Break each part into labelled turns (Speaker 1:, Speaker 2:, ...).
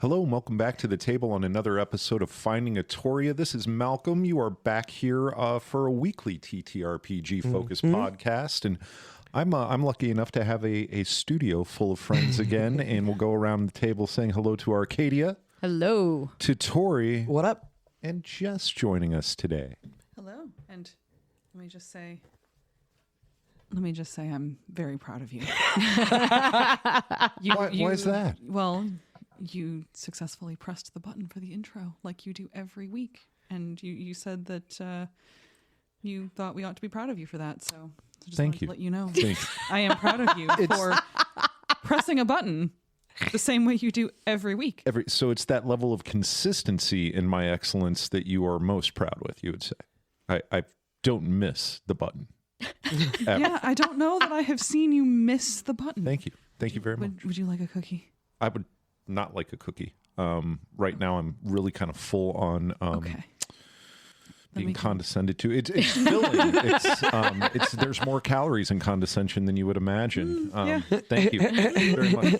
Speaker 1: Hello and welcome back to the table on another episode of Finding a Toria. This is Malcolm. You are back here for a weekly TTRPG focused podcast, and I'm lucky enough to have a studio full of friends again, and we'll go around the table saying hello to Arcadia.
Speaker 2: Hello.
Speaker 1: To Tori.
Speaker 3: What up?
Speaker 1: And Jess joining us today.
Speaker 4: Hello. And let me just say I'm very proud of you.
Speaker 1: Why is that?
Speaker 4: Well, you successfully pressed the button for the intro like you do every week. And you said that you thought we ought to be proud of you for that. So just
Speaker 1: Thank you.
Speaker 4: To let you know.
Speaker 1: Thanks.
Speaker 4: I am proud of you for pressing a button the same way you do every week.
Speaker 1: So it's that level of consistency in my excellence that you are most proud with, you would say. I don't miss the button.
Speaker 4: Yeah, I don't know that I have seen you miss the button.
Speaker 1: Thank you. Thank you very much.
Speaker 4: Would you like a cookie?
Speaker 1: I would not like a cookie. Right now, I'm really kind of full on being condescended to. It's filling. It's there's more calories in condescension than you would imagine.
Speaker 4: Yeah.
Speaker 1: Thank you very much.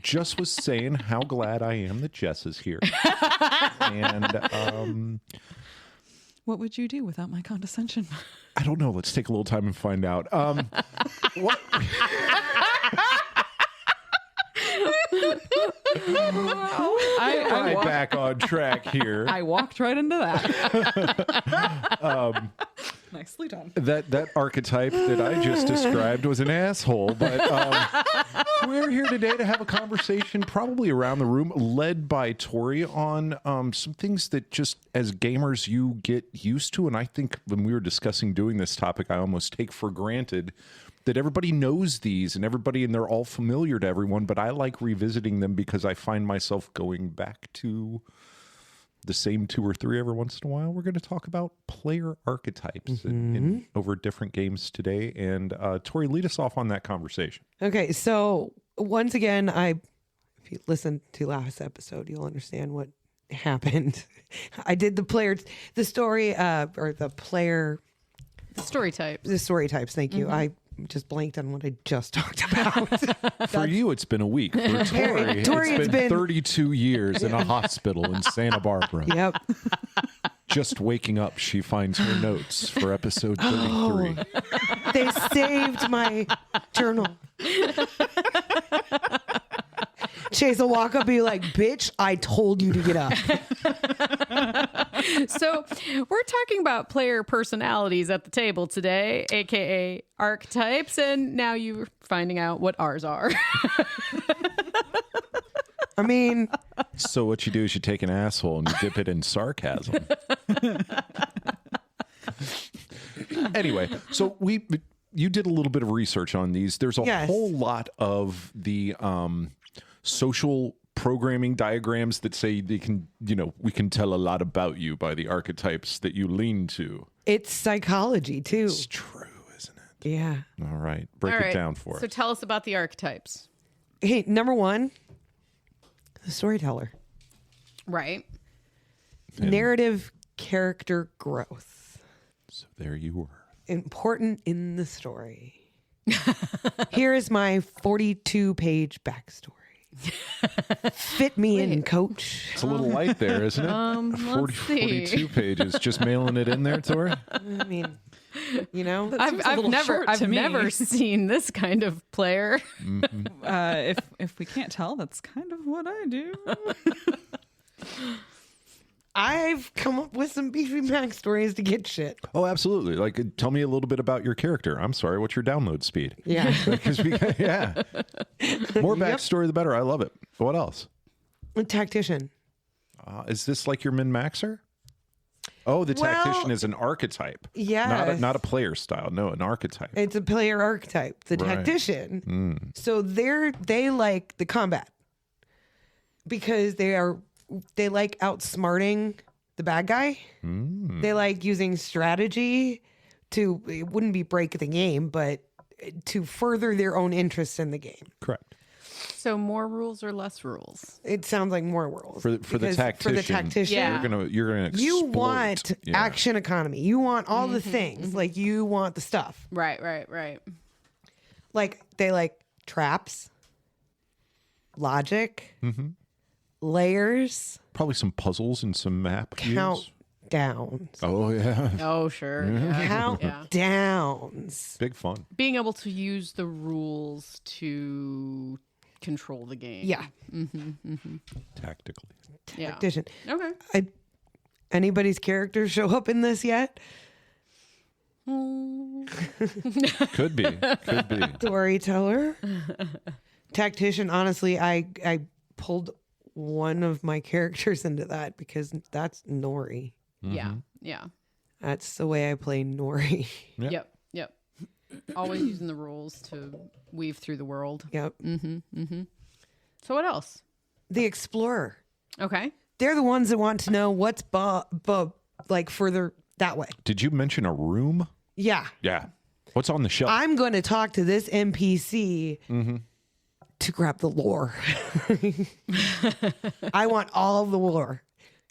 Speaker 1: Just was saying how glad I am that Jess is here. And
Speaker 4: what would you do without my condescension?
Speaker 1: I don't know. Let's take a little time and find out. What? I'm back on track here.
Speaker 4: I walked right into that. Nicely done.
Speaker 1: That archetype that I just described was an asshole, but we're here today to have a conversation probably around the room led by Tori on some things that just as gamers you get used to. And I think when we were discussing doing this topic, I almost take for granted that everybody knows these and they're all familiar to everyone, but I like revisiting them because I find myself going back to the same two or three every once in a while. We're going to talk about player archetypes in over different games today. And Tori, lead us off on that conversation.
Speaker 3: Okay, so once again, if you listen to last episode, you'll understand what happened. I did the story Thank you. I just blanked on what I just talked about.
Speaker 1: For you, it's been a week. For Tori, it's been 32 years in a hospital in Santa Barbara.
Speaker 3: Yep.
Speaker 1: Just waking up, she finds her notes for episode 33.
Speaker 3: They saved my journal. Chase will walk up and be like, bitch, I told you to get up.
Speaker 2: So we're talking about player personalities at the table today, aka archetypes, and now you're finding out what ours are.
Speaker 3: I mean,
Speaker 1: so what you do is you take an asshole and you dip it in sarcasm. Anyway, so you did a little bit of research on these. There's a whole lot of the social programming diagrams that say they can, we can tell a lot about you by the archetypes that you lean to.
Speaker 3: It's psychology too.
Speaker 1: It's true, isn't it?
Speaker 3: Yeah.
Speaker 1: All right. Break it down for us.
Speaker 2: So tell us about the archetypes.
Speaker 3: Hey, number one, the storyteller.
Speaker 2: Right.
Speaker 3: Narrative character growth.
Speaker 1: So there you were.
Speaker 3: Important in the story. Here is my 42-page backstory. Fit me in, coach.
Speaker 1: It's a little light there, isn't it? 42 pages. Just mailing it in there, Tori?
Speaker 3: I mean,
Speaker 2: I've never seen this kind of player.
Speaker 4: If we can't tell, that's kind of what I do.
Speaker 3: I've come up with some beefy backstories to get shit.
Speaker 1: Oh, absolutely. Like, tell me a little bit about your character. I'm sorry, what's your download speed?
Speaker 3: Yeah.
Speaker 1: Yeah. More backstory, the better. I love it. What else?
Speaker 3: A tactician.
Speaker 1: Is this like your min-maxer? Oh, the tactician is an archetype.
Speaker 3: Yeah.
Speaker 1: Not a player style. No, an archetype.
Speaker 3: It's a player archetype, the tactician. So they like the combat because they like outsmarting the bad guy. They like using strategy it wouldn't be break the game, but to further their own interests in the game.
Speaker 1: Correct.
Speaker 2: So more rules or less rules?
Speaker 3: It sounds like more rules.
Speaker 1: For the tactician,
Speaker 2: Yeah.
Speaker 1: you're gonna exploit.
Speaker 3: You want action economy. You want all the things. Like you want the stuff.
Speaker 2: Right.
Speaker 3: Like they like traps, logic, layers,
Speaker 1: Probably some puzzles and some map cues.
Speaker 3: countdowns.
Speaker 1: Oh yeah,
Speaker 2: Oh, sure. Yeah. Yeah.
Speaker 3: Countdowns.
Speaker 1: big fun.
Speaker 2: Being able to use the rules to control the game.
Speaker 3: Yeah.
Speaker 1: Tactically.
Speaker 2: Yeah.
Speaker 3: Tactician.
Speaker 2: Okay.
Speaker 3: Anybody's characters show up in this yet?
Speaker 1: Could be.
Speaker 3: Storyteller. Tactician. Honestly, I pulled one of my characters into that because that's Nori.
Speaker 2: Yeah. Yeah.
Speaker 3: That's the way I play Nori.
Speaker 1: Yep.
Speaker 2: Yep. Always using the rules to weave through the world.
Speaker 3: Yep.
Speaker 2: So what else?
Speaker 3: The Explorer.
Speaker 2: Okay.
Speaker 3: They're the ones that want to know what's like further that way.
Speaker 1: Did you mention a room?
Speaker 3: Yeah.
Speaker 1: Yeah. What's on the shelf?
Speaker 3: I'm going to talk to this NPC to grab the lore. I want all the lore.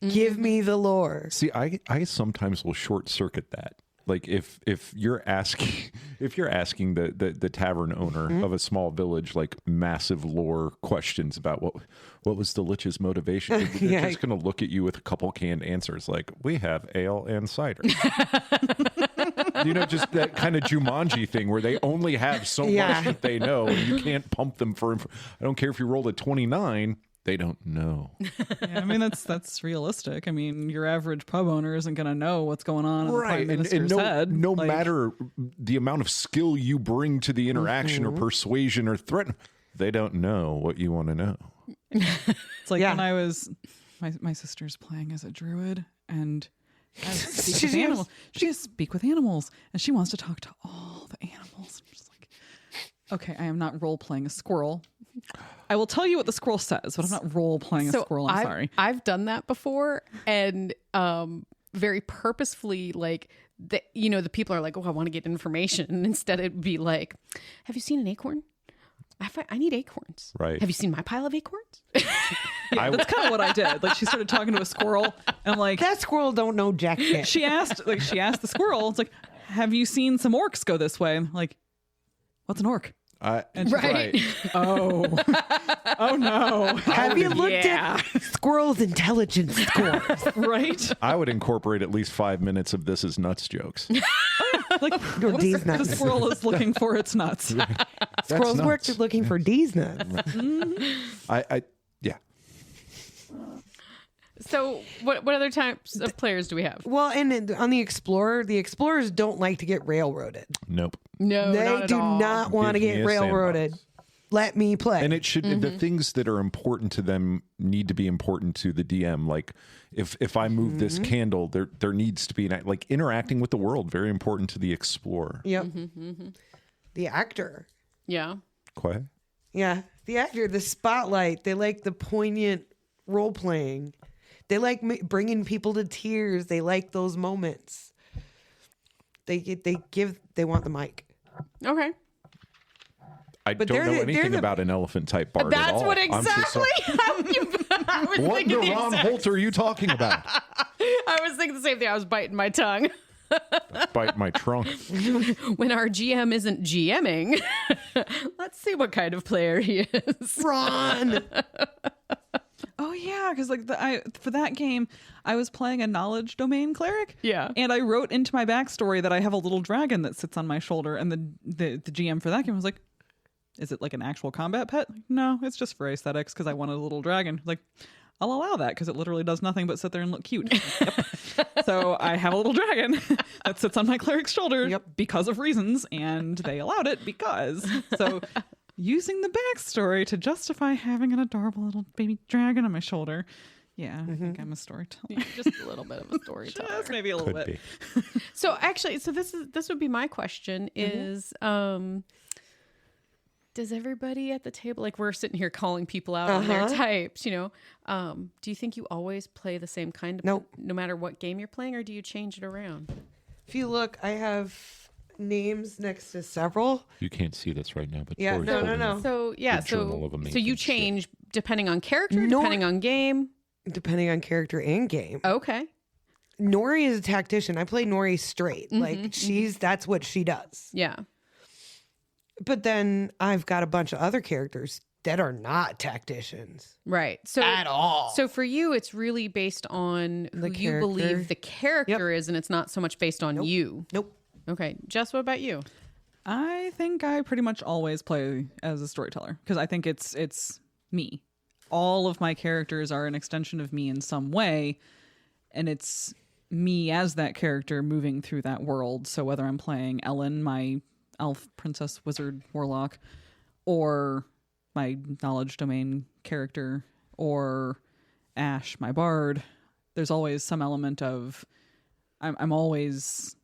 Speaker 3: Give me the lore.
Speaker 1: See, I sometimes will short circuit that. Like if you're asking the tavern owner of a small village like massive lore questions about what was the Lich's motivation, they're just going to look at you with a couple canned answers like we have ale and cider. Just that kind of Jumanji thing where they only have so much that they know, and you can't pump them for. I don't care if you rolled a 29. They don't know.
Speaker 4: Yeah, I mean, that's realistic. I mean, your average pub owner isn't going to know what's going on in the Prime Minister's head.
Speaker 1: No matter the amount of skill you bring to the interaction or persuasion or threat, they don't know what you want to know.
Speaker 4: It's like when I was, my sister's playing as a druid, and she has to speak with animals, and she wants to talk to all the animals. I'm just like, okay, I am not role playing a squirrel. I will tell you what the squirrel says, but I'm not role playing a squirrel. I'm sorry.
Speaker 2: I've done that before, and very purposefully, like the people are like, "Oh, I want to get information," and instead it'd be like, "Have you seen an acorn? I need acorns.
Speaker 1: Right?
Speaker 2: Have you seen my pile of acorns?"
Speaker 4: That's kind of what I did. Like she started talking to a squirrel, and I'm like,
Speaker 3: That squirrel don't know jack shit.
Speaker 4: she asked the squirrel, it's like, "Have you seen some orcs go this way?" I'm like, "What's an orc?"
Speaker 2: Right.
Speaker 4: Oh no.
Speaker 3: Have you looked at squirrels' intelligence scores?
Speaker 4: Right?
Speaker 1: I would incorporate at least 5 minutes of this as nuts jokes.
Speaker 4: Like
Speaker 3: D's
Speaker 4: the
Speaker 3: nuts.
Speaker 4: squirrel is looking for its nuts.
Speaker 3: Squirrels
Speaker 1: nuts.
Speaker 3: work looking for D's nuts.
Speaker 1: Yeah.
Speaker 2: So what other types of players do we have?
Speaker 3: Well, and on the explorers don't like to get railroaded.
Speaker 1: Nope.
Speaker 2: No,
Speaker 3: They
Speaker 2: not at
Speaker 3: do
Speaker 2: all.
Speaker 3: not want to
Speaker 1: Give me
Speaker 3: get
Speaker 1: a
Speaker 3: railroaded.
Speaker 1: sandbox.
Speaker 3: Let me play.
Speaker 1: And it should the things that are important to them need to be important to the DM. Like if I move this candle, there needs to be like interacting with the world. Very important to the explorer.
Speaker 3: Yep. The actor.
Speaker 2: Yeah.
Speaker 1: Quay?
Speaker 3: Yeah. The actor, the spotlight. They like the poignant role playing. They like bringing people to tears. They like those moments. They want the mic.
Speaker 2: Okay.
Speaker 1: I
Speaker 3: But
Speaker 1: don't
Speaker 3: they're
Speaker 1: know
Speaker 3: the-
Speaker 1: anything
Speaker 3: they're the-
Speaker 1: about an elephant type bard at
Speaker 2: That's
Speaker 1: all.
Speaker 2: what
Speaker 1: I'm so
Speaker 2: exactly.
Speaker 1: sorry.
Speaker 2: I was
Speaker 1: What
Speaker 2: thinking the
Speaker 1: Ron
Speaker 2: exact-
Speaker 1: Holt are you talking about?
Speaker 2: I was thinking the same thing. I was biting my tongue.
Speaker 1: Bite my trunk.
Speaker 2: When our GM isn't GMing, let's see what kind of player he is.
Speaker 3: Ron.
Speaker 4: Oh yeah, because like for that game, I was playing a knowledge domain cleric.
Speaker 2: Yeah.
Speaker 4: And I wrote into my backstory that I have a little dragon that sits on my shoulder, and the GM for that game was like, "Is it like an actual combat pet?" Like, no, it's just for aesthetics because I wanted a little dragon. Like, I'll allow that because it literally does nothing but sit there and look cute. Yep. So I have a little dragon that sits on my cleric's shoulder because of reasons, and they allowed it because. So using the backstory to justify having an adorable little baby dragon on my shoulder. Yeah, I think I'm a storyteller.
Speaker 2: Just a little bit of a storyteller.
Speaker 4: Just maybe a little
Speaker 1: Could
Speaker 4: bit.
Speaker 1: be.
Speaker 2: So actually, this would be my question is, does everybody at the table, like we're sitting here calling people out on their types, do you think you always play the same kind of,
Speaker 3: Nope.
Speaker 2: no matter what game you're playing, or do you change it around?
Speaker 3: If you look, I have names next to several.
Speaker 1: You can't see this right now, but
Speaker 3: Yeah,
Speaker 1: Tori's
Speaker 3: no,
Speaker 1: holding
Speaker 3: no.
Speaker 1: up
Speaker 2: So yeah,
Speaker 1: the Journal of
Speaker 2: so
Speaker 1: Amazing
Speaker 2: you
Speaker 1: Shit.
Speaker 2: change depending on character,
Speaker 3: Nor-
Speaker 2: depending on game.
Speaker 3: Depending on character and game.
Speaker 2: Okay.
Speaker 3: Nori is a tactician. I play Nori straight. Like that's what she does.
Speaker 2: Yeah.
Speaker 3: But then I've got a bunch of other characters that are not tacticians.
Speaker 2: Right. So
Speaker 3: At all.
Speaker 2: So for you, it's really based on who
Speaker 3: The
Speaker 2: you believe
Speaker 3: character.
Speaker 2: the character is, and it's not so much based on you.
Speaker 3: Nope.
Speaker 2: Okay. Jess, what about you?
Speaker 4: I think I pretty much always play as a storyteller because I think it's me. All of my characters are an extension of me in some way, and it's me as that character moving through that world. So whether I'm playing Ellen, my elf, princess, wizard, warlock, or my knowledge domain character, or Ash, my bard, there's always some element of I'm always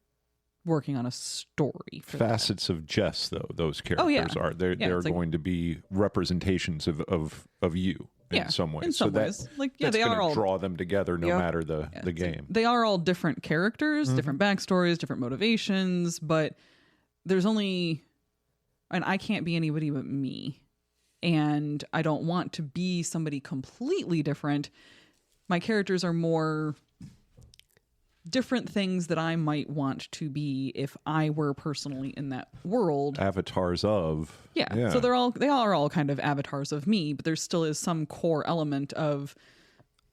Speaker 4: working on a story for
Speaker 1: Facets of Jess, though, those characters are. They're
Speaker 4: it's like-
Speaker 1: going to be representations of you in some ways.
Speaker 4: in some
Speaker 1: so
Speaker 4: ways. Like, yeah,
Speaker 1: that's
Speaker 4: they are
Speaker 1: gonna
Speaker 4: all
Speaker 1: draw them together no matter the
Speaker 4: it's like
Speaker 1: game.
Speaker 4: they are all different characters, different backstories, different motivations, but there's only, and I can't be anybody but me. And I don't want to be somebody completely different. My characters are more different things that I might want to be if I were personally in that world.
Speaker 1: Avatars of.
Speaker 4: Yeah. So they are all kind of avatars of me, but there still is some core element of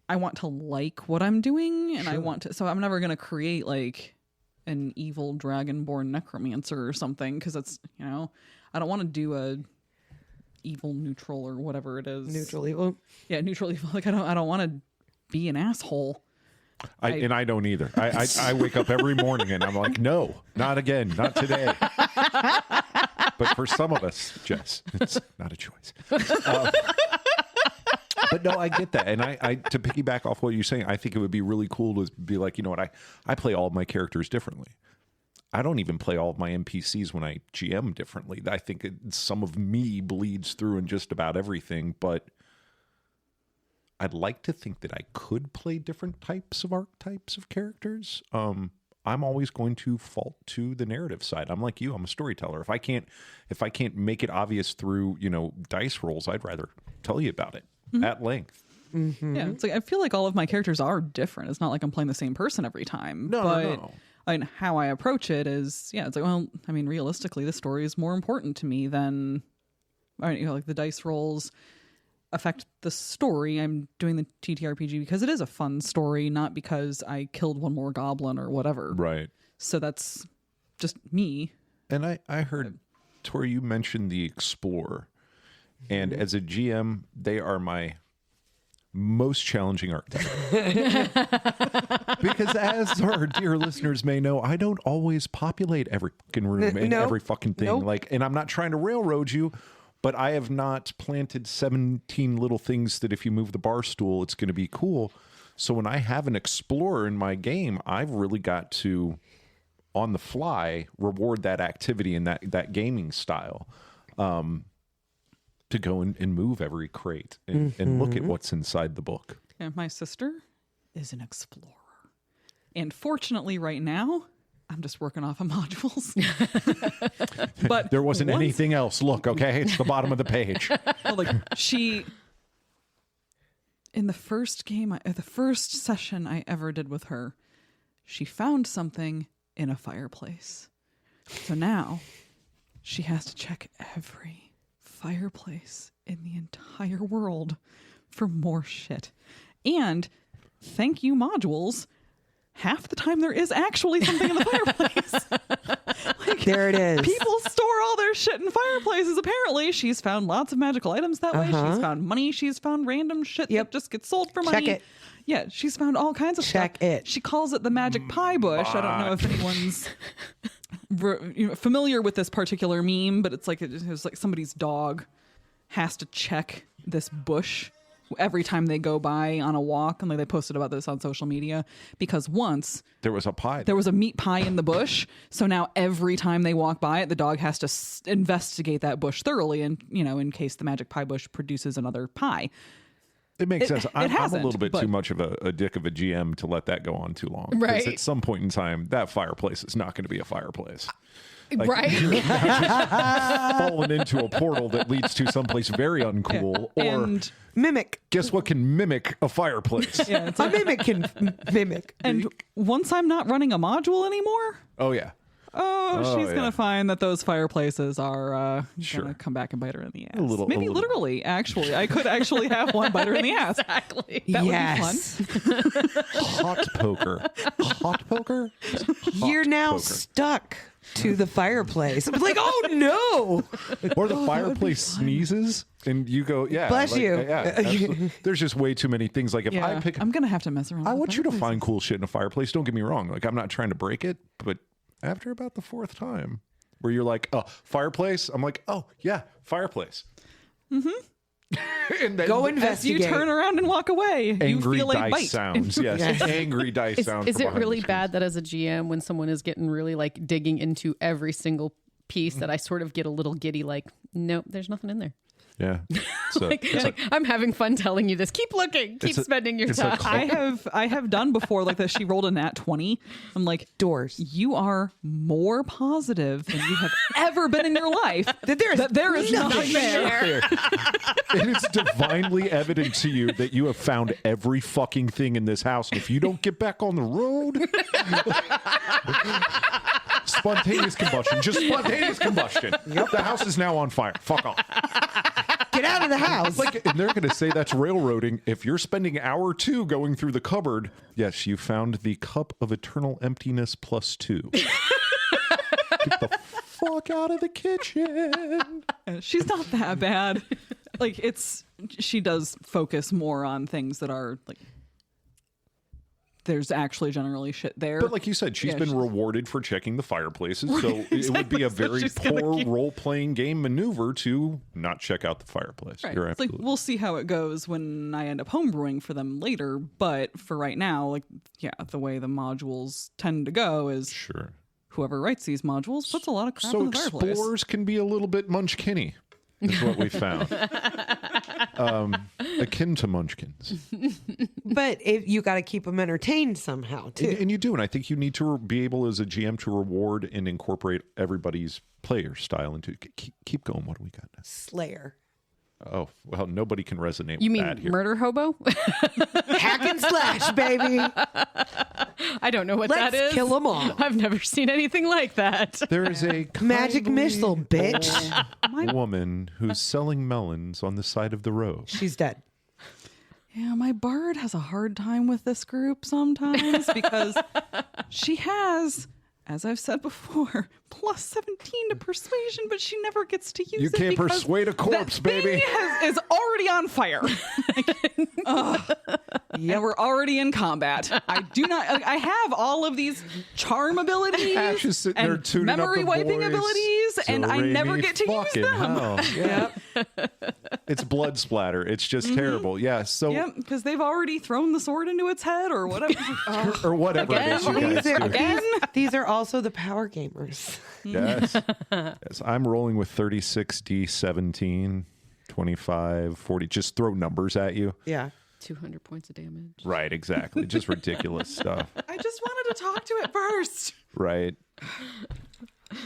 Speaker 4: I want to like what I'm doing, and I want to. So I'm never going to create like an evil dragonborn necromancer or something because it's I don't want to do a evil neutral or whatever it is.
Speaker 3: Neutral evil.
Speaker 4: Yeah, neutral evil. Like I don't want to be an asshole.
Speaker 1: And I don't either. I wake up every morning and I'm like, no, not again, not today. But for some of us, Jess, it's not a choice. But no, I get that. And I to piggyback off what you're saying, I think it would be really cool to be like, you know what, I play all of my characters differently. I don't even play all of my NPCs when I GM differently. I think some of me bleeds through in just about everything, but I'd like to think that I could play different types of archetypes of characters. I'm always going to fault to the narrative side. I'm like you. I'm a storyteller. If I can't make it obvious through dice rolls, I'd rather tell you about it at length.
Speaker 3: Mm-hmm.
Speaker 4: Yeah, it's like I feel like all of my characters are different. It's not like I'm playing the same person every time.
Speaker 1: No.
Speaker 4: And how I approach it is, it's like, well, I mean, realistically, the story is more important to me than, like the dice rolls affect the story. I'm doing the TTRPG because it is a fun story, not because I killed one more goblin or whatever.
Speaker 1: Right.
Speaker 4: So that's just me.
Speaker 1: And I heard, Tori, you mentioned the Explorer. And as a GM, they are my most challenging archetype. Because as our dear listeners may know, I don't always populate every fucking room and every fucking thing.
Speaker 3: Nope.
Speaker 1: And I'm not trying to railroad you, but I have not planted 17 little things that if you move the bar stool, it's going to be cool. So when I have an explorer in my game, I've really got to, on the fly, reward that activity and that gaming style. To go and move every crate and look at what's inside the book.
Speaker 4: And my sister is an explorer. And fortunately, right now, I'm just working off of modules. But
Speaker 1: There wasn't anything else. Look, okay? It's the bottom of the page.
Speaker 4: In the first game, the first session I ever did with her, she found something in a fireplace. So now she has to check every fireplace in the entire world for more shit. And thank you, modules. Half the time there is actually something in the fireplace.
Speaker 3: There it is.
Speaker 4: People store all their shit in fireplaces. Apparently, she's found lots of magical items that way. She's found money. She's found random shit that just gets sold for money.
Speaker 3: Check it.
Speaker 4: Yeah, she's found all kinds of
Speaker 3: Check
Speaker 4: stuff.
Speaker 3: it.
Speaker 4: She calls it the magic pie bush. I don't know if anyone's familiar with this particular meme, but it's like somebody's dog has to check this bush every time they go by on a walk, and they posted about this on social media because once
Speaker 1: There was a pie.
Speaker 4: there was a meat pie in the bush, so now every time they walk by it, the dog has to investigate that bush thoroughly, and in case the magic pie bush produces another pie.
Speaker 1: It makes sense. I'm a
Speaker 4: hasn't,
Speaker 1: little bit
Speaker 4: but-
Speaker 1: too much of a dick of a GM to let that go on too long. 'Cause
Speaker 2: Right.
Speaker 1: at some point in time, that fireplace is not going to be a fireplace.
Speaker 2: Right.
Speaker 1: Fallen into a portal that leads to someplace very uncool, or
Speaker 4: And
Speaker 3: Mimic.
Speaker 1: guess what can mimic a fireplace?
Speaker 4: yeah, it's
Speaker 3: A mimic can mimic.
Speaker 4: and once I'm not running a module anymore,
Speaker 1: Oh yeah.
Speaker 4: she's
Speaker 1: yeah.
Speaker 4: gonna find that those fireplaces are
Speaker 1: Sure.
Speaker 4: gonna come back and bite her in the ass.
Speaker 1: little.
Speaker 4: Maybe literally, actually. I could actually have one bite her in the ass.
Speaker 2: Exactly.
Speaker 4: That
Speaker 3: Yes.
Speaker 4: would be fun.
Speaker 1: Hot poker. Hot poker?
Speaker 3: You're now
Speaker 1: poker.
Speaker 3: stuck to the fireplace. I'm like, oh no.
Speaker 1: Or the fireplace sneezes and you go, yeah.
Speaker 3: Bless you.
Speaker 1: Yeah, absolutely. There's just way too many things. Like if I
Speaker 4: Yeah,
Speaker 1: pick,
Speaker 4: I'm gonna have to mess around.
Speaker 1: I
Speaker 4: with
Speaker 1: want you to
Speaker 4: fireplaces.
Speaker 1: find cool shit in a fireplace. Don't get me wrong. Like I'm not trying to break it, but after about the fourth time where you're like, oh, fireplace. I'm like, oh yeah, fireplace. And then
Speaker 3: Go
Speaker 4: As you
Speaker 3: investigate.
Speaker 4: turn around and walk away, you
Speaker 1: angry
Speaker 4: feel a
Speaker 1: dice
Speaker 4: bite.
Speaker 1: sounds. Yes. Angry dice sounds.
Speaker 2: Is
Speaker 1: from
Speaker 2: it
Speaker 1: behind
Speaker 2: really
Speaker 1: the
Speaker 2: bad that as a GM, when someone is getting really like digging into every single piece, that I sort of get a little giddy, like, nope, there's nothing in there.
Speaker 1: Yeah. So,
Speaker 2: Like, I'm having fun telling you this. Keep looking. Keep
Speaker 1: It's a-
Speaker 2: spending your
Speaker 1: it's a
Speaker 2: time.
Speaker 1: cult.
Speaker 4: I have done before like that. She rolled a nat 20. I'm like,
Speaker 3: Doors.
Speaker 4: you are more positive than you have ever been in your life
Speaker 3: That
Speaker 4: there is nothing there.
Speaker 1: and it's divinely evident to you that you have found every fucking thing in this house. And if you don't get back on the road, spontaneous combustion, just spontaneous combustion. Yep. The house is now on fire. Fuck off.
Speaker 3: Get out of the house.
Speaker 1: Like, and they're going to say that's railroading. If you're spending hour 2 going through the cupboard, yes, you found the cup of eternal emptiness +2. Get the fuck out of the kitchen.
Speaker 4: She's not that bad. Like she does focus more on things that are like there's actually generally shit there.
Speaker 1: But like you said, she's been rewarded for checking the fireplaces, so it would be a very
Speaker 4: she's gonna
Speaker 1: poor
Speaker 4: keep-
Speaker 1: role-playing game maneuver to not check out the fireplace.
Speaker 4: Right.
Speaker 1: You're
Speaker 4: It's like
Speaker 1: absolutely
Speaker 4: we'll see how it goes when I end up homebrewing for them later. But for right now, like the way the modules tend to go is
Speaker 1: sure.
Speaker 4: whoever writes these modules puts a lot of crap
Speaker 1: So
Speaker 4: in the fireplace.
Speaker 1: explorers can be a little bit munchkinny, is what we found. Akin to munchkins.
Speaker 3: But if you got to keep them entertained somehow too.
Speaker 1: And you do, and I think you need to be able as a GM to reward and incorporate everybody's player style into. Keep going. What do we got now?
Speaker 3: Slayer.
Speaker 1: Oh well, nobody can resonate.
Speaker 2: You
Speaker 1: with
Speaker 2: mean
Speaker 1: that here.
Speaker 2: murder hobo?
Speaker 3: Hack and slash, baby.
Speaker 2: I don't know what
Speaker 3: Let's
Speaker 2: that is.
Speaker 3: kill them all.
Speaker 2: I've never seen anything like that.
Speaker 1: There is a
Speaker 3: Magic
Speaker 1: kindly
Speaker 3: missile, bitch.
Speaker 1: old woman who's selling melons on the side of the road.
Speaker 3: She's dead.
Speaker 4: Yeah, my bard has a hard time with this group sometimes because she has, as I've said before, +17 to persuasion, but she never gets to use it.
Speaker 1: You can't
Speaker 4: because
Speaker 1: persuade a corpse,
Speaker 4: that
Speaker 1: baby.
Speaker 4: thing is already on fire. Yeah, we're already in combat. I do not. I have all of these charm abilities
Speaker 1: Ash is sitting there
Speaker 4: and
Speaker 1: tuning up
Speaker 4: memory
Speaker 1: the
Speaker 4: wiping
Speaker 1: voice.
Speaker 4: abilities, and I never
Speaker 1: Do-re-mi
Speaker 4: get to use
Speaker 1: fucking
Speaker 4: them.
Speaker 1: hell. Yeah. It's blood splatter. It's just terrible. Yeah. So
Speaker 4: Yep, because they've already thrown the sword into its head or whatever.
Speaker 1: or whatever it is you guys
Speaker 3: These are,
Speaker 1: do.
Speaker 3: these are also the power gamers.
Speaker 1: Yes. Yes. I'm rolling with 36D 17, 25, 40. Just throw numbers at you.
Speaker 3: Yeah.
Speaker 2: 200 points of damage.
Speaker 1: Right, exactly. Just ridiculous stuff.
Speaker 4: I just wanted to talk to it first.
Speaker 1: Right.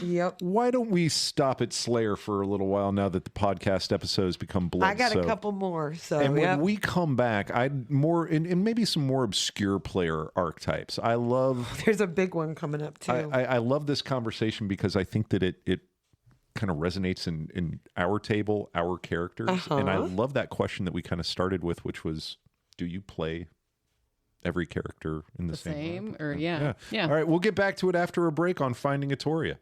Speaker 3: Yep.
Speaker 1: Why don't we stop at Slayer for a little while now that the podcast episodes become blood?
Speaker 3: I got a couple more. So
Speaker 1: And when
Speaker 3: yep.
Speaker 1: we come back, I'd more and maybe some more obscure player archetypes. I love
Speaker 3: There's a big one coming up too.
Speaker 1: I love this conversation because I think that it kind of resonates in our table, our characters. And I love that question that we kind of started with, which was, do you play every character in the
Speaker 2: Same
Speaker 1: way?
Speaker 2: or yeah.
Speaker 1: All right, we'll get back to it after a break on Finding a Toria.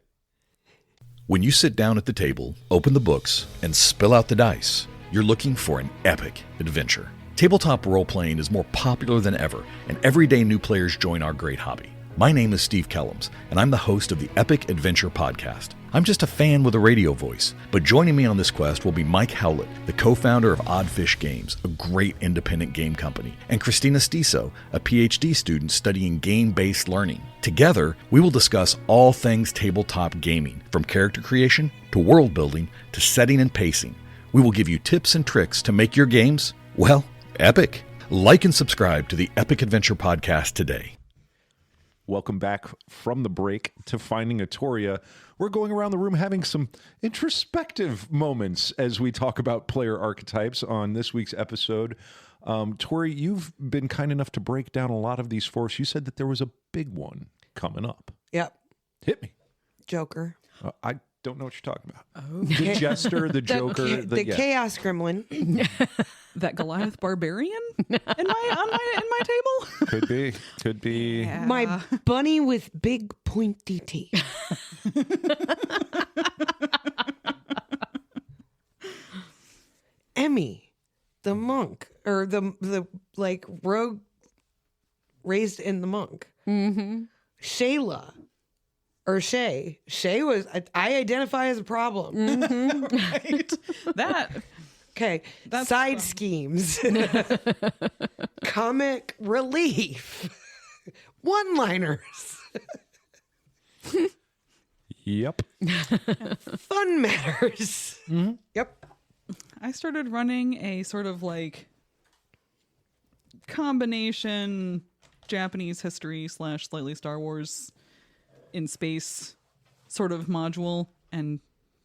Speaker 5: When you sit down at the table, open the books, and spill out the dice, you're looking for an epic adventure. Tabletop role-playing is more popular than ever, and every day new players join our great hobby. My name is Steve Kellums, and I'm the host of the Epic Adventure Podcast. I'm just a fan with a radio voice, but joining me on this quest will be Mike Howlett, the co-founder of Oddfish Games, a great independent game company, and Christina Stiso, a PhD student studying game-based learning. Together, we will discuss all things tabletop gaming, from character creation to world building to setting and pacing. We will give you tips and tricks to make your games, well, epic. Like and subscribe to the Epic Adventure Podcast today.
Speaker 1: Welcome back from the break to Finding a Toria. We're going around the room having some introspective moments as we talk about player archetypes on this week's episode. Tori, you've been kind enough to break down a lot of these for us. You said that there was a big one coming up.
Speaker 3: Yep.
Speaker 1: Hit me.
Speaker 3: Joker.
Speaker 1: I don't know what you're talking about. The Jester, the Joker,
Speaker 3: The Chaos Gremlin.
Speaker 4: That Goliath barbarian in my table.
Speaker 1: Could be.
Speaker 4: Yeah.
Speaker 3: My bunny with big pointy teeth. Emmy, the monk, or the like rogue raised in the monk.
Speaker 2: Mm-hmm.
Speaker 3: Shayla. Or Shay. Shay was, I identify as a problem.
Speaker 4: Right. That.
Speaker 3: Okay.
Speaker 4: That's
Speaker 3: Side
Speaker 4: fun.
Speaker 3: schemes. Comic relief. One-liners.
Speaker 1: Yep.
Speaker 3: Fun matters.
Speaker 1: Mm-hmm.
Speaker 3: Yep.
Speaker 4: I started running a sort of like combination Japanese history / slightly Star Wars in space sort of module, and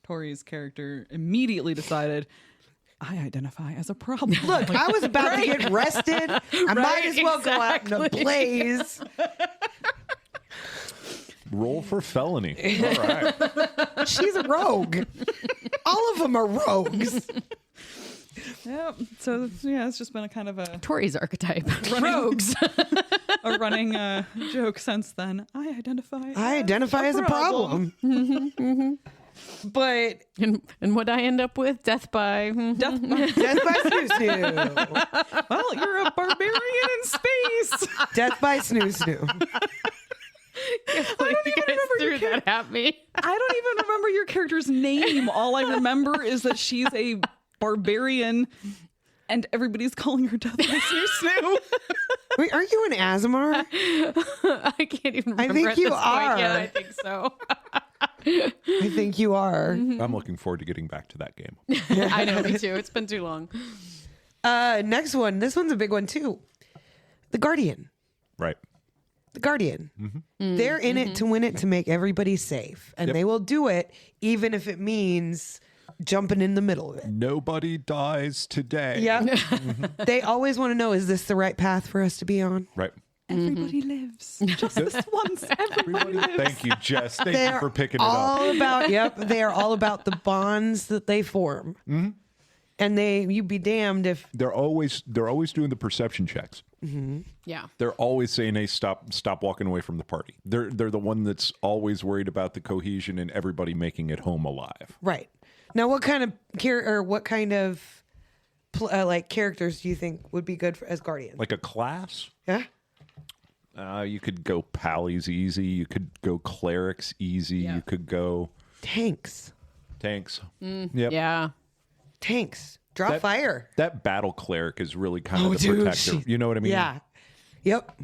Speaker 4: Tori's character immediately decided, I identify as a problem.
Speaker 3: Look, I was about to get arrested. I might as well go out in a blaze.
Speaker 1: Roll for felony. All right.
Speaker 3: She's a rogue. All of them are rogues.
Speaker 4: Yep. So yeah, it's just been a kind of a
Speaker 2: Tori's archetype. Rogues.
Speaker 4: running joke since then. I identify
Speaker 3: as a problem. But
Speaker 2: and what I end up with? Death by
Speaker 3: death by snoo.
Speaker 4: well, you're a barbarian in space.
Speaker 3: Death by snoo.
Speaker 2: I don't even remember threw that at me.
Speaker 4: I don't even remember your character's name. All I remember is that she's a barbarian and everybody's calling her Death by Snoo.
Speaker 3: Wait, aren't you an Azamar?
Speaker 2: I can't even remember.
Speaker 3: I think
Speaker 2: at
Speaker 3: you
Speaker 2: this point.
Speaker 3: are.
Speaker 2: Yeah, I think so.
Speaker 3: I think you are.
Speaker 1: I'm looking forward to getting back to that game.
Speaker 2: I know, me too. It's been too long.
Speaker 3: Next one. This one's a big one too. The Guardian.
Speaker 1: Right.
Speaker 3: The Guardian. They're in it to win it, to make everybody safe. And they will do it even if it means jumping in the middle of it.
Speaker 1: Nobody dies today.
Speaker 3: Yeah. They always want to know, is this the right path for us to be on?
Speaker 1: Right.
Speaker 4: Everybody lives. Just this once. Everybody lives.
Speaker 1: Thank you, Jess. Thank
Speaker 3: They're
Speaker 1: you for picking it
Speaker 3: all
Speaker 1: up.
Speaker 3: about, they are all about the bonds that they form. And you'd be damned if
Speaker 1: They're always doing the perception checks.
Speaker 2: Yeah.
Speaker 1: They're always saying, "Hey, stop walking away from the party." They're the one that's always worried about the cohesion and everybody making it home alive.
Speaker 3: right. Now, what kind of like characters do you think would be good as Guardian?
Speaker 1: Like a class,
Speaker 3: Yeah.
Speaker 1: you could go Pallies easy. You could go Clerics easy.
Speaker 2: Yeah.
Speaker 1: You could go
Speaker 3: Tanks.
Speaker 1: Tanks. Yep.
Speaker 2: Yeah.
Speaker 3: Tanks. Draw fire.
Speaker 1: That battle cleric is really kind of the
Speaker 3: dude,
Speaker 1: protector. You know what I mean?
Speaker 3: Yeah. Yep.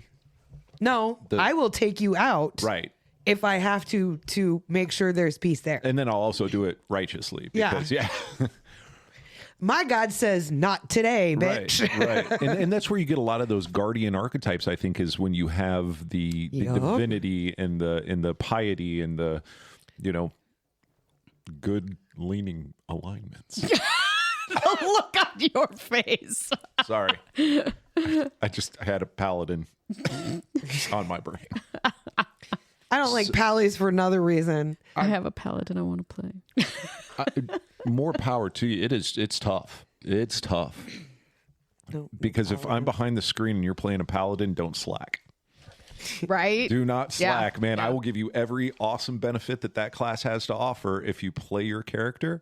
Speaker 3: No, I will take you out.
Speaker 1: Right.
Speaker 3: If I have to make sure there's peace there.
Speaker 1: And then I'll also do it righteously because
Speaker 3: My God says, not today, bitch.
Speaker 1: Right. And that's where you get a lot of those guardian archetypes, I think, is when you have the divinity and the piety and the, good leaning alignments.
Speaker 2: Look on your face.
Speaker 1: Sorry. I just had a paladin on my brain.
Speaker 3: I don't like pallies for another reason.
Speaker 2: I have a paladin I want to play.
Speaker 1: More power to you. It's tough. It's tough. Because if I'm behind the screen and you're playing a paladin, don't slack.
Speaker 2: Right?
Speaker 1: Do not slack, man.
Speaker 2: Yeah.
Speaker 1: I will give you every awesome benefit that class has to offer if you play your character.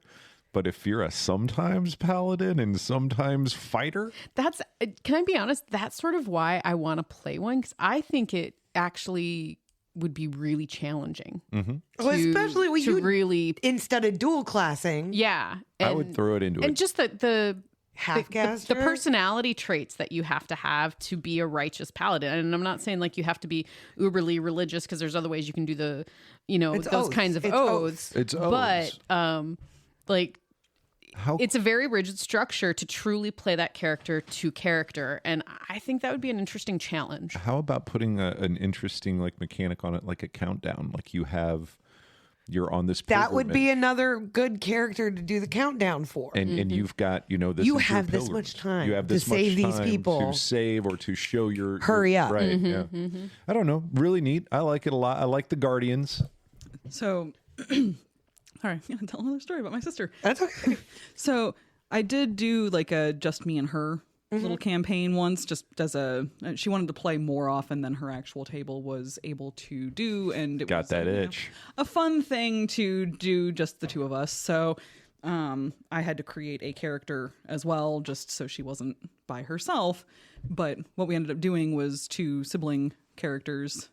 Speaker 1: But if you're a sometimes paladin and sometimes fighter,
Speaker 2: can I be honest? That's sort of why I want to play one, because I think it actually would be really challenging.
Speaker 3: Well, especially when you
Speaker 2: really,
Speaker 3: instead of dual classing,
Speaker 1: I would throw it into
Speaker 2: and
Speaker 1: it.
Speaker 2: just the
Speaker 3: half-caster.
Speaker 2: the personality traits that you have to be a righteous paladin. And I'm not saying like you have to be uberly religious, because there's other ways you can do the, those
Speaker 3: oaths.
Speaker 2: kinds of
Speaker 3: It's
Speaker 2: oaths.
Speaker 1: It's oaths.
Speaker 2: But it's a very rigid structure to truly play that character to character. And I think that would be an interesting challenge.
Speaker 1: How about putting an interesting mechanic on it, like a countdown, like you're on this
Speaker 3: That would be
Speaker 1: pilgrimage,
Speaker 3: another good character to do the countdown for.
Speaker 1: and you've got this
Speaker 3: You
Speaker 1: is your
Speaker 3: have this
Speaker 1: pilgrimage.
Speaker 3: much time
Speaker 1: you have
Speaker 3: to
Speaker 1: this much
Speaker 3: save these
Speaker 1: time
Speaker 3: people.
Speaker 1: to save or to show your
Speaker 3: Hurry up.
Speaker 1: right. I don't know, really neat. I like it a lot. I like the Guardians.
Speaker 4: So Sorry, I'm gonna tell another story about my sister.
Speaker 3: That's okay.
Speaker 4: So I did do like a just me and her little campaign once, just as she wanted to play more often than her actual table was able to do, and it
Speaker 1: Got
Speaker 4: was
Speaker 1: that itch.
Speaker 4: a fun thing to do just the two of us. So I had to create a character as well, just so she wasn't by herself. But what we ended up doing was 2 sibling characters.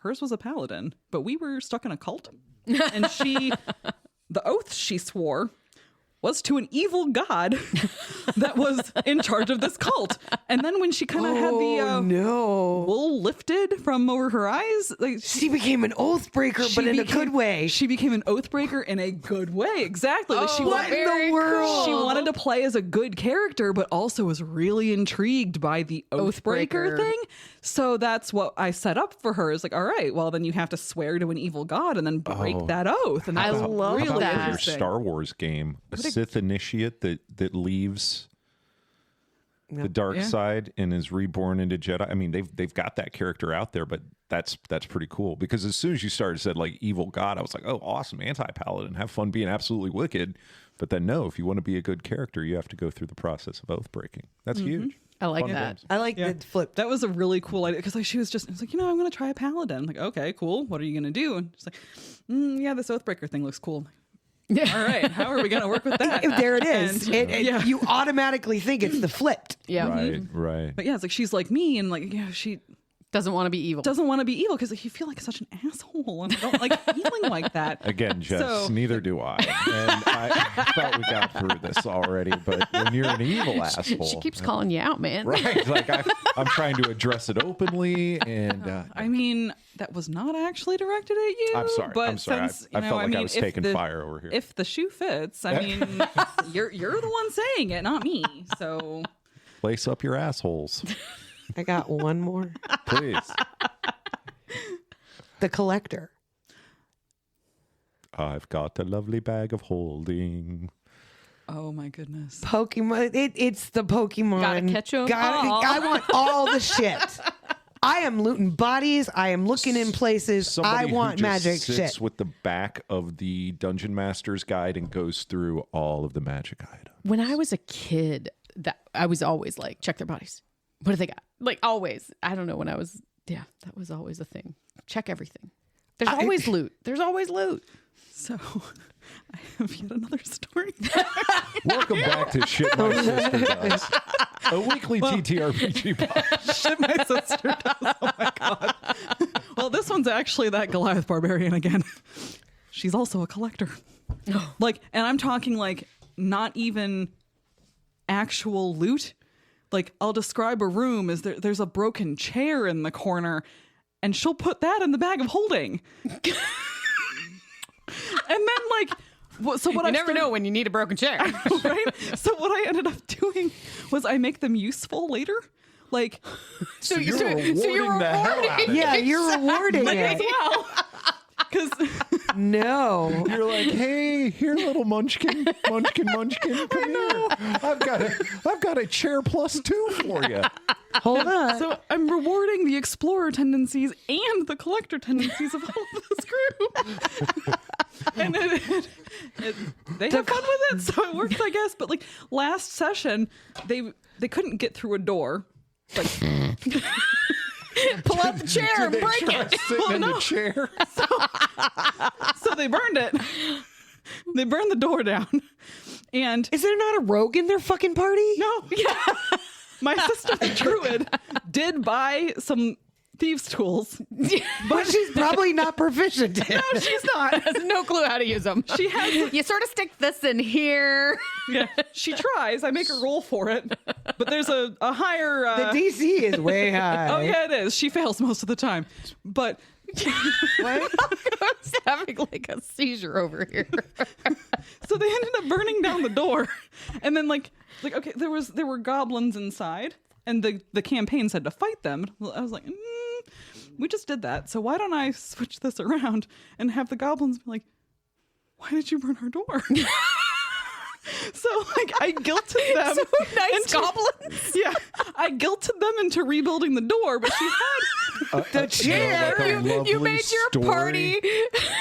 Speaker 4: Hers was a paladin, but we were stuck in a cult, and the oath she swore was to an evil god that was in charge of this cult. And then when she kind of had the
Speaker 3: no.
Speaker 4: wool lifted from over her eyes, like
Speaker 3: She became an oath breaker, but in a good way.
Speaker 4: She became an oath breaker in a good way. Exactly. Like
Speaker 3: What in the world?
Speaker 4: she wanted to play as a good character, but also was really intrigued by the Oathbreaker thing. So that's what I set up for her. Is like, all right, well, then you have to swear to an evil god and then break that oath. And
Speaker 2: I
Speaker 4: that was
Speaker 2: love
Speaker 4: really
Speaker 1: How about
Speaker 2: that.
Speaker 1: for your
Speaker 4: interesting.
Speaker 1: Star Wars game, a Sith initiate that leaves the dark side and is reborn into Jedi? I mean, they've got that character out there, but that's pretty cool, because as soon as you started said like evil god, I was like, oh, awesome, anti-paladin, have fun being absolutely wicked. But then no, if you want to be a good character, you have to go through the process of oath breaking. That's huge.
Speaker 2: I like
Speaker 1: Fun
Speaker 2: that.
Speaker 1: games.
Speaker 3: I like the flip.
Speaker 4: That was a really cool idea, because like she was just, it's like, I'm going to try a paladin. I'm like, okay, cool. What are you going to do? And she's like, yeah, this Oathbreaker thing looks cool. I'm like, all right, how are we going to work with that?
Speaker 3: There it is.
Speaker 4: And,
Speaker 3: You automatically think it's the flipped.
Speaker 2: Yeah.
Speaker 1: Right.
Speaker 4: But yeah, it's like she's like me, and like she
Speaker 2: Doesn't want to be evil.
Speaker 4: doesn't want to be evil because like, you feel like such an asshole, and I don't like feeling like that.
Speaker 1: Again, Jess,
Speaker 4: So-
Speaker 1: neither do I. And I thought we got through this already, but when you're an evil asshole,
Speaker 2: She keeps calling you out, man.
Speaker 1: right? Like I'm trying to address it openly, and
Speaker 4: I mean, that was not actually directed at you.
Speaker 1: I'm sorry.
Speaker 4: But
Speaker 1: I'm sorry.
Speaker 4: Since,
Speaker 1: I felt like I
Speaker 4: mean,
Speaker 1: was
Speaker 4: if
Speaker 1: taking fire over here.
Speaker 4: If the shoe fits, I mean, you're the one saying it, not me. So
Speaker 1: Lace up your assholes,
Speaker 3: I got one more.
Speaker 1: please.
Speaker 3: The collector.
Speaker 1: I've got a lovely bag of holding.
Speaker 4: oh my goodness.
Speaker 3: Pokemon. It's the Pokemon.
Speaker 2: Gotta catch 'em all.
Speaker 3: I want all the shit. I am looting bodies. I am looking in places.
Speaker 1: Somebody
Speaker 3: I want
Speaker 1: who just
Speaker 3: magic
Speaker 1: sits
Speaker 3: shit.
Speaker 1: with the back of the Dungeon Master's Guide and goes through all of the magic items.
Speaker 2: When I was a kid, that I was always like, check their bodies. What do they got? Like always. I don't know when I was. Yeah, that was always a thing. Check everything. There's always loot. There's always loot.
Speaker 4: So I have yet another story.
Speaker 1: Welcome back to Shit My Sister Does, a weekly TTRPG podcast.
Speaker 4: Shit, my sister does. Oh my god. Well, this one's actually that Goliath barbarian again. She's also a collector. Like, and I'm talking like not even actual loot. Like, I'll describe a room as there's a broken chair in the corner, and she'll put that in the bag of holding. And then like, so what
Speaker 2: You
Speaker 4: I
Speaker 2: never know when you need a broken chair.
Speaker 4: right? So what I ended up doing was I make them useful later. Like,
Speaker 2: So
Speaker 1: you're
Speaker 2: rewarding
Speaker 1: rewarding the hell out of it.
Speaker 3: Yeah, you're rewarding
Speaker 4: as
Speaker 3: it.
Speaker 4: well. Because
Speaker 3: No.
Speaker 1: You're like, hey, here, little munchkin, come here. I've got a chair +2 for you.
Speaker 3: Hold on.
Speaker 4: so I'm rewarding the explorer tendencies and the collector tendencies of all of this group. And they have fun with it, so it works, I guess. But like last session, they couldn't get through a door. Like
Speaker 2: Pull out the chair and
Speaker 1: They
Speaker 2: break
Speaker 1: try
Speaker 2: it.
Speaker 1: sitting in the chair.
Speaker 4: so they burned it. They burned the door down. And
Speaker 3: Is there not a rogue in their fucking party?
Speaker 4: no, yeah. My sister, the druid, did buy some thieves' tools.
Speaker 3: But she's probably not proficient in.
Speaker 4: No, she's not.
Speaker 2: Has no clue how to use them.
Speaker 4: She has.
Speaker 2: You sort of stick this in here.
Speaker 4: Yeah, she tries. I make her roll for it, but there's a higher.
Speaker 3: The DC is way high.
Speaker 4: Oh yeah, it is. She fails most of the time, but
Speaker 3: What?
Speaker 2: I was having like a seizure over here.
Speaker 4: so they ended up burning down the door, and then like okay, there were goblins inside, and the campaign said to fight them. I was like, we just did that, so why don't I switch this around and have the goblins be like, why did you burn our door? So like I guilted them.
Speaker 2: So nice goblins.
Speaker 4: Yeah, I guilted them into rebuilding the door, but she had
Speaker 3: The chair.
Speaker 1: Like a
Speaker 2: You
Speaker 1: lovely
Speaker 2: made your
Speaker 1: story
Speaker 2: party.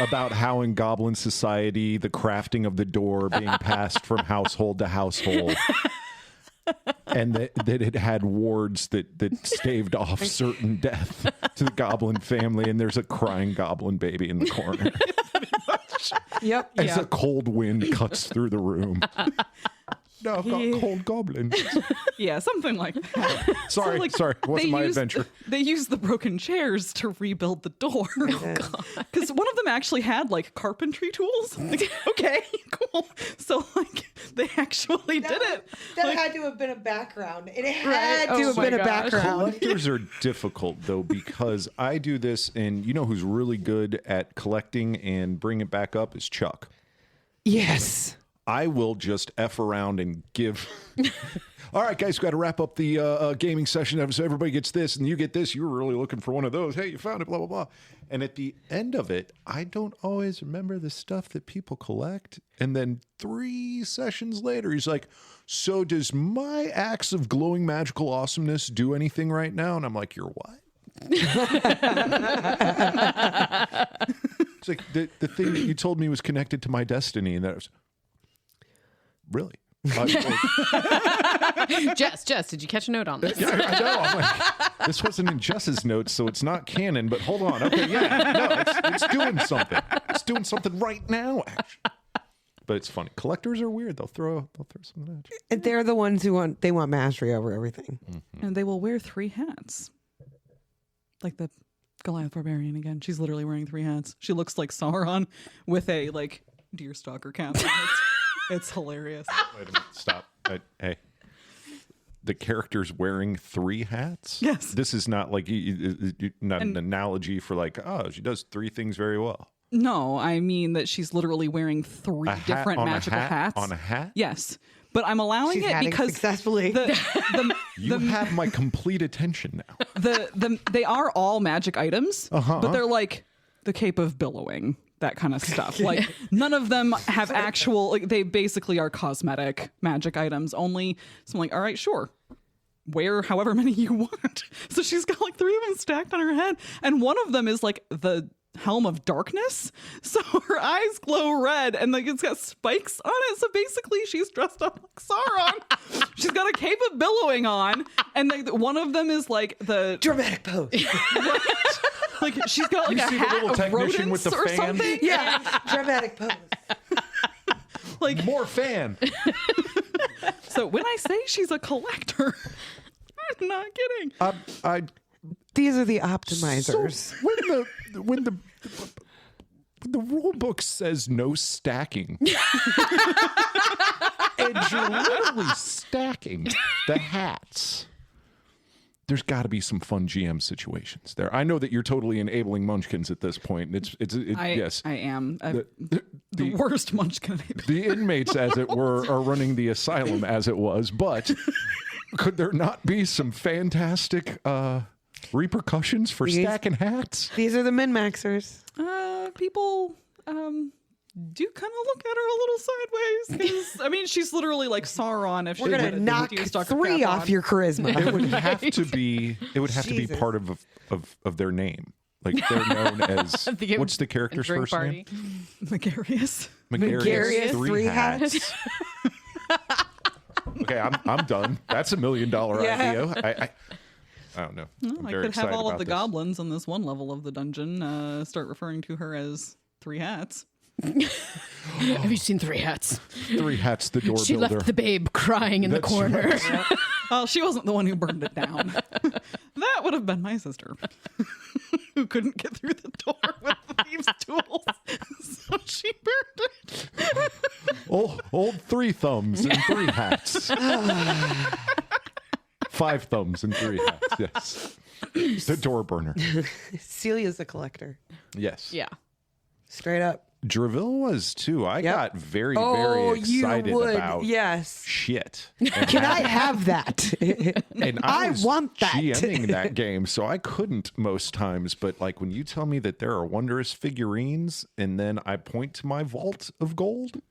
Speaker 1: about how in Goblin Society the crafting of the door being passed from household to household. And that it had wards that staved off certain death to the goblin family, and there's a crying goblin baby in the corner
Speaker 3: Yep.
Speaker 1: as a cold wind cuts through the room. No, I've got cold goblins.
Speaker 4: yeah, something like that.
Speaker 1: Sorry, sorry, wasn't my adventure.
Speaker 4: They used the broken chairs to rebuild the door. Because one of them actually had like carpentry tools. Like, okay, cool. So like they actually did it.
Speaker 3: That
Speaker 4: Like,
Speaker 3: had to have been a background. It had
Speaker 2: Right.
Speaker 3: to
Speaker 2: Oh
Speaker 3: have
Speaker 2: my
Speaker 3: been a
Speaker 2: gosh.
Speaker 3: background.
Speaker 1: Collectors are difficult though, because I do this, and you know who's really good at collecting and bring it back up is Chuck.
Speaker 3: Yes.
Speaker 1: I will just F around and give. All right, guys, got to wrap up the gaming session. So everybody gets this, and you get this. You were really looking for one of those. Hey, you found it, blah, blah, blah. And at the end of it, I don't always remember the stuff that people collect. And then 3 sessions later, he's like, so does my axe of glowing magical awesomeness do anything right now? And I'm like, you're what? It's like the thing that you told me was connected to my destiny, and that was really.
Speaker 2: Jess, did you catch a note on this?
Speaker 1: Yeah, I know. I'm like, this wasn't in Jess's notes, so it's not canon. But hold on. Okay, yeah, no, it's doing something. It's doing something right now, actually. But it's funny. Collectors are weird. They'll throw something at you.
Speaker 3: And they're the ones who want mastery over everything.
Speaker 4: and they will wear 3 hats. Like the Goliath Barbarian again. She's literally wearing 3 hats. She looks like Sauron with a like deerstalker cap. It's hilarious.
Speaker 1: Wait a minute. Stop. Hey. The character's wearing 3 hats?
Speaker 4: Yes.
Speaker 1: This is not like not an analogy for like, oh, she does 3 things very well.
Speaker 4: No, I mean that she's literally wearing 3
Speaker 1: A hat
Speaker 4: different
Speaker 1: on a
Speaker 4: magical
Speaker 1: hat?
Speaker 4: hats.
Speaker 1: On a hat?
Speaker 4: Yes. But I'm allowing
Speaker 3: She's
Speaker 4: it
Speaker 3: hatting
Speaker 4: because
Speaker 3: successfully.
Speaker 1: You have my complete attention now.
Speaker 4: they are all magic items, but they're like the Cape of Billowing, that kind of stuff. Like none of them have actual, like they basically are cosmetic magic items only. So I'm like, all right, sure. Wear however many you want. So she's got like 3 of them stacked on her head. And one of them is like the Helm of Darkness. So her eyes glow red and like it's got spikes on it. So basically she's dressed up like Sauron. She's got a Cape of Billowing on. And like one of them is like the
Speaker 3: Dramatic pose.
Speaker 4: like she's got like
Speaker 1: You
Speaker 4: a
Speaker 1: see the
Speaker 4: hat
Speaker 1: little
Speaker 4: of
Speaker 1: technician
Speaker 4: rodents
Speaker 1: with the
Speaker 4: or
Speaker 1: fan?
Speaker 4: something.
Speaker 3: Yeah. Dramatic pose.
Speaker 4: Like
Speaker 1: More fan.
Speaker 4: so when I say she's a collector, I'm not kidding.
Speaker 3: These are the optimizers.
Speaker 1: So when the rule book says no stacking, and you're literally stacking the hats, there's got to be some fun GM situations there. I know that you're totally enabling munchkins at this point. Yes,
Speaker 4: I am
Speaker 1: the
Speaker 4: worst munchkin.
Speaker 1: the inmates, as it were, are running the asylum as it was. But could there not be some fantastic repercussions for stacking hats?
Speaker 3: These are the min-maxers.
Speaker 4: People do kind of look at her a little sideways because I mean she's literally like Sauron. If
Speaker 3: We're
Speaker 4: she
Speaker 3: gonna
Speaker 4: had a
Speaker 3: knock
Speaker 4: deerstalker
Speaker 3: 3
Speaker 4: cap
Speaker 3: off
Speaker 4: on.
Speaker 3: your charisma.
Speaker 1: It would have to be. It would have to be
Speaker 3: Jesus.
Speaker 1: part of their name. Like they're known as. What's the character's
Speaker 2: Drink
Speaker 1: first
Speaker 2: party.
Speaker 1: name?
Speaker 4: Megarius.
Speaker 3: Megarius, 3 hats.
Speaker 1: Okay, I'm done. That's $1 million idea. I don't know. I'm
Speaker 4: I
Speaker 1: very
Speaker 4: could have
Speaker 1: excited
Speaker 4: all of
Speaker 1: about
Speaker 4: the
Speaker 1: this.
Speaker 4: goblins on this one level of the dungeon start referring to her as 3 hats.
Speaker 2: Have you seen 3 hats?
Speaker 1: 3 hats, the door
Speaker 2: She
Speaker 1: builder.
Speaker 2: left the babe crying in
Speaker 1: That's
Speaker 2: the corner.
Speaker 1: right.
Speaker 4: Well, she wasn't the one who burned it down. That would have been my sister, who couldn't get through the door with thieves' tools, so she burned it.
Speaker 1: Old 3 thumbs and 3 hats. 5 thumbs and 3 hats. Yes. The door burner.
Speaker 3: Celia's a collector.
Speaker 1: Yes.
Speaker 2: Yeah.
Speaker 3: Straight up.
Speaker 1: Draville was too. I
Speaker 3: Yep.
Speaker 1: got very, very excited
Speaker 3: you would.
Speaker 1: about
Speaker 3: Yes.
Speaker 1: shit.
Speaker 3: Can I have that?
Speaker 1: And
Speaker 3: I
Speaker 1: was
Speaker 3: want that.
Speaker 1: GMing that game, so I couldn't most times. But like when you tell me that there are wondrous figurines, and then I point to my vault of gold,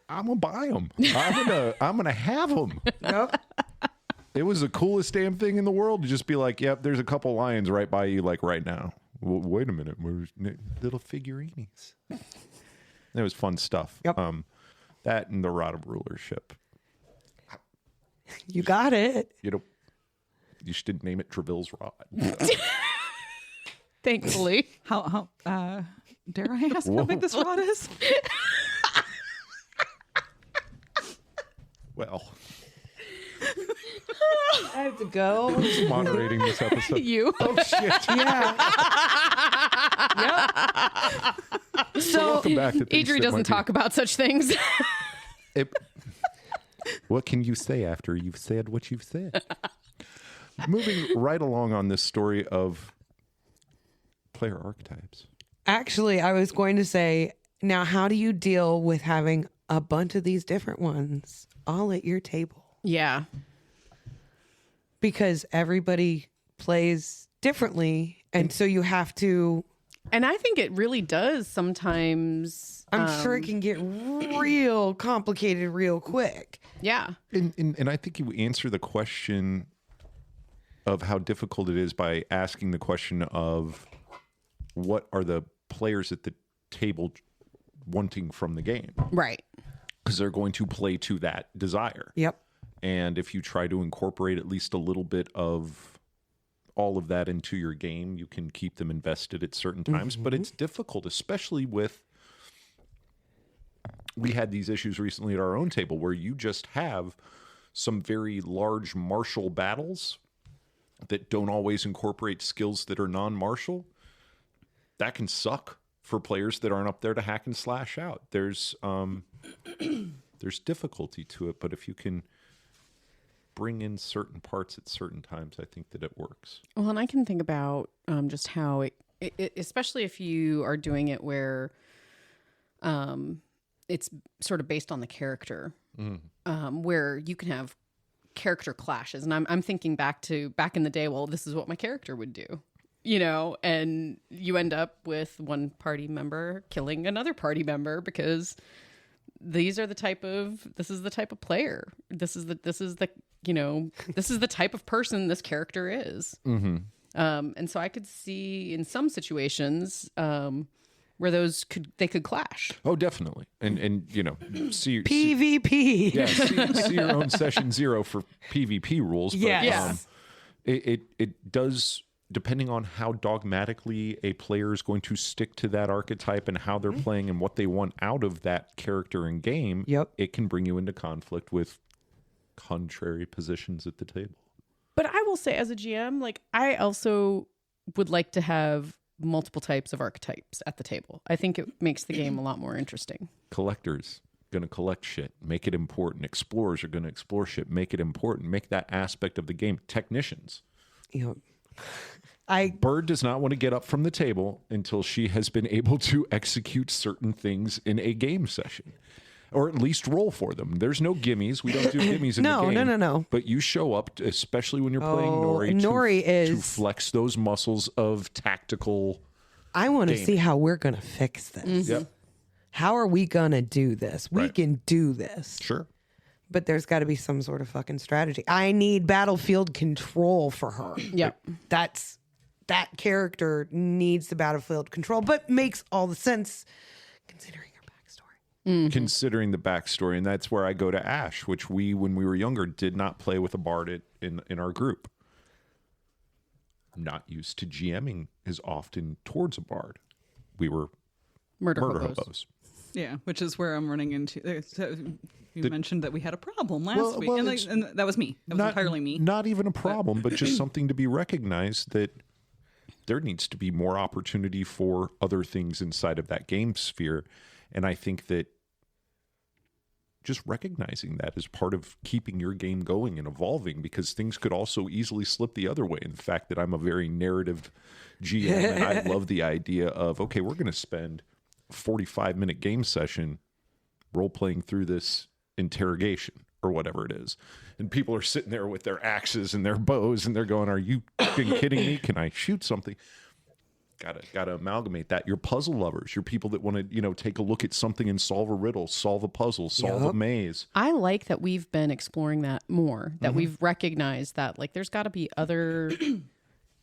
Speaker 1: I'm gonna buy them. I'm gonna have them.
Speaker 3: Nope.
Speaker 1: It was the coolest damn thing in the world to just be like, yep, there's a couple lions right by you, like right now. Well, wait a minute, where's little figurines? It was fun stuff.
Speaker 3: Yep.
Speaker 1: That and the Rod of Rulership.
Speaker 3: You got it.
Speaker 1: You know, you should name it Treville's Rod.
Speaker 2: Thankfully.
Speaker 4: How dare I ask how big this rod is?
Speaker 1: Well,
Speaker 3: I have to go.
Speaker 1: who's moderating this episode?
Speaker 2: You.
Speaker 1: Oh, shit.
Speaker 3: Yeah. Yep.
Speaker 1: So welcome back to Things
Speaker 2: Adri
Speaker 1: That
Speaker 2: doesn't
Speaker 1: Might Be-
Speaker 2: talk about such things.
Speaker 1: What can you say after you've said what you've said? Moving right along on this story of player archetypes.
Speaker 3: Actually, I was going to say, now how do you deal with having a bunch of these different ones all at your table?
Speaker 2: Yeah.
Speaker 3: Because everybody plays differently. And so you have to,
Speaker 2: And I think it really does sometimes.
Speaker 3: I'm sure it can get real complicated real quick.
Speaker 2: Yeah.
Speaker 1: And I think you answer the question of how difficult it is by asking the question of what are the players at the table wanting from the game?
Speaker 2: Right.
Speaker 1: Because they're going to play to that desire.
Speaker 3: Yep.
Speaker 1: And if you try to incorporate at least a little bit of all of that into your game, you can keep them invested at certain times. But it's difficult, especially with, we had these issues recently at our own table where you just have some very large martial battles that don't always incorporate skills that are non-martial. That can suck for players that aren't up there to hack and slash out. There's difficulty to it, but if you can bring in certain parts at certain times, I think that it works.
Speaker 2: Well, and I can think about just how it, especially if you are doing it where it's sort of based on the character, where you can have character clashes. And I'm thinking back in the day, well, this is what my character would do, you know, and you end up with one party member killing another party member because this is the type of player. This is the type of person this character is. Mm-hmm. And so I could see in some situations where they could clash.
Speaker 1: Oh, definitely. And you know, see
Speaker 3: PvP.
Speaker 1: Yeah, see your own session 0 for PvP rules. But,
Speaker 3: Yes.
Speaker 1: It does, depending on how dogmatically a player is going to stick to that archetype and how they're playing and what they want out of that character in game.
Speaker 3: Yep.
Speaker 1: It can bring you into conflict with contrary positions at the table.
Speaker 2: But I will say, as a GM, like I also would like to have multiple types of archetypes at the table. I think it makes the game a lot more interesting.
Speaker 1: Collectors going to collect shit, make it important. Explorers are going to explore shit, make it important. Make that aspect of the game. Technicians.
Speaker 3: Yep.
Speaker 1: Bird does not want to get up from the table until she has been able to execute certain things in a game session, or at least roll for them. There's no gimmies. We don't do gimmies in the game.
Speaker 3: No.
Speaker 1: But you show up, especially when you're playing Nori,
Speaker 3: Nori
Speaker 1: to flex those muscles of tactical.
Speaker 3: I want to
Speaker 1: game.
Speaker 3: see how we're going to fix this.
Speaker 1: Yep.
Speaker 3: How are we going to do this? We
Speaker 1: Right.
Speaker 3: can do this.
Speaker 1: Sure.
Speaker 3: But there's got to be some sort of fucking strategy. I need battlefield control for her.
Speaker 2: Yep.
Speaker 3: That character needs the battlefield control, but makes all the sense considering her backstory.
Speaker 1: Considering the backstory, and that's where I go to Ash, which we, when we were younger, did not play with a bard in our group. Not used to GMing as often towards a bard. We were
Speaker 2: Murder
Speaker 1: hobos.
Speaker 2: hobos.
Speaker 4: Yeah, which is where I'm running into. So you mentioned that we had a problem last week,
Speaker 1: well,
Speaker 4: and that was me. That was entirely me.
Speaker 1: Not even a problem, but just something to be recognized that there needs to be more opportunity for other things inside of that game sphere. And I think that just recognizing that is part of keeping your game going and evolving, because things could also easily slip the other way. In the fact that I'm a very narrative GM and I love the idea of, okay, we're going to spend a 45-minute game session role-playing through this interrogation or whatever it is. And people are sitting there with their axes and their bows and they're going, are you fucking kidding me? Can I shoot something? Gotta amalgamate that. You're puzzle lovers. You're people that want to, take a look at something and solve a riddle, solve a puzzle, solve a maze.
Speaker 2: I like that we've been exploring that more, that we've recognized that like there's got to be other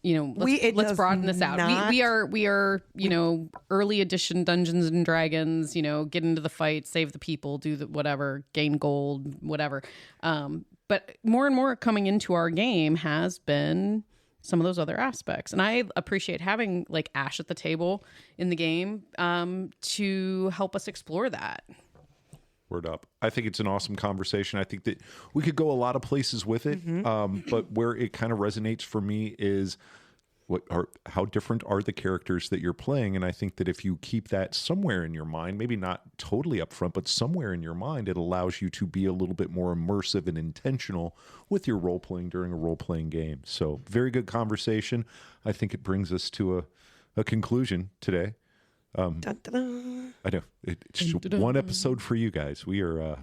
Speaker 2: let's broaden this out. We are early edition Dungeons and Dragons, get into the fight, save the people, do the whatever, gain gold, whatever. But more and more coming into our game has been some of those other aspects. And I appreciate having like Ash at the table in the game to help us explore that.
Speaker 1: Word up. I think it's an awesome conversation. I think that we could go a lot of places with it. But where it kind of resonates for me is how different are the characters that you're playing. And I think that if you keep that somewhere in your mind, maybe not totally up front, but somewhere in your mind, it allows you to be a little bit more immersive and intentional with your role playing during a role playing game. So very good conversation. I think it brings us to a conclusion today.
Speaker 3: Dun, dun, dun.
Speaker 1: I know it's just one episode for you guys. We're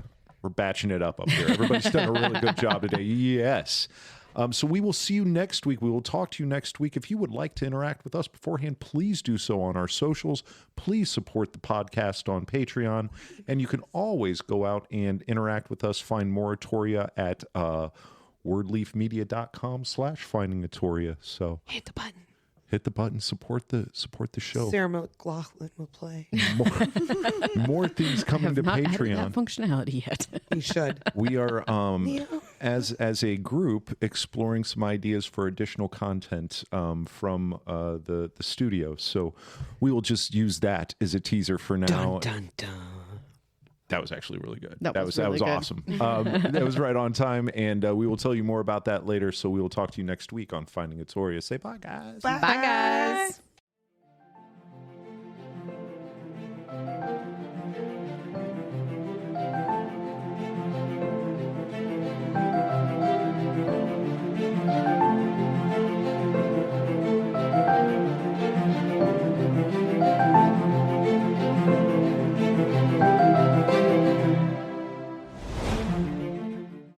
Speaker 1: batching it up here. Everybody's done a really good job today. Yes. So we will see you next week. We will talk to you next week. If you would like to interact with us beforehand, please do so on our socials. Please support the podcast on Patreon. And you can always go out and interact with us. Find Moratoria at wordleafmedia.com/findingatoria. So
Speaker 3: Hit the button.
Speaker 1: hit the button, support the show.
Speaker 3: Sarah McLachlan will play.
Speaker 1: More things coming to
Speaker 2: Not added
Speaker 1: Patreon.
Speaker 2: that functionality yet.
Speaker 3: You should.
Speaker 1: We are as a group exploring some ideas for additional content from the studio. So we will just use that as a teaser for now.
Speaker 3: Dun, dun, dun.
Speaker 1: That was actually really good.
Speaker 2: That was
Speaker 1: that
Speaker 2: really
Speaker 1: was
Speaker 2: good.
Speaker 1: awesome. That was right on time, and we will tell you more about that later. So we will talk to you next week on Finding Atoria. Say bye, guys.
Speaker 3: Bye,
Speaker 2: Bye, guys.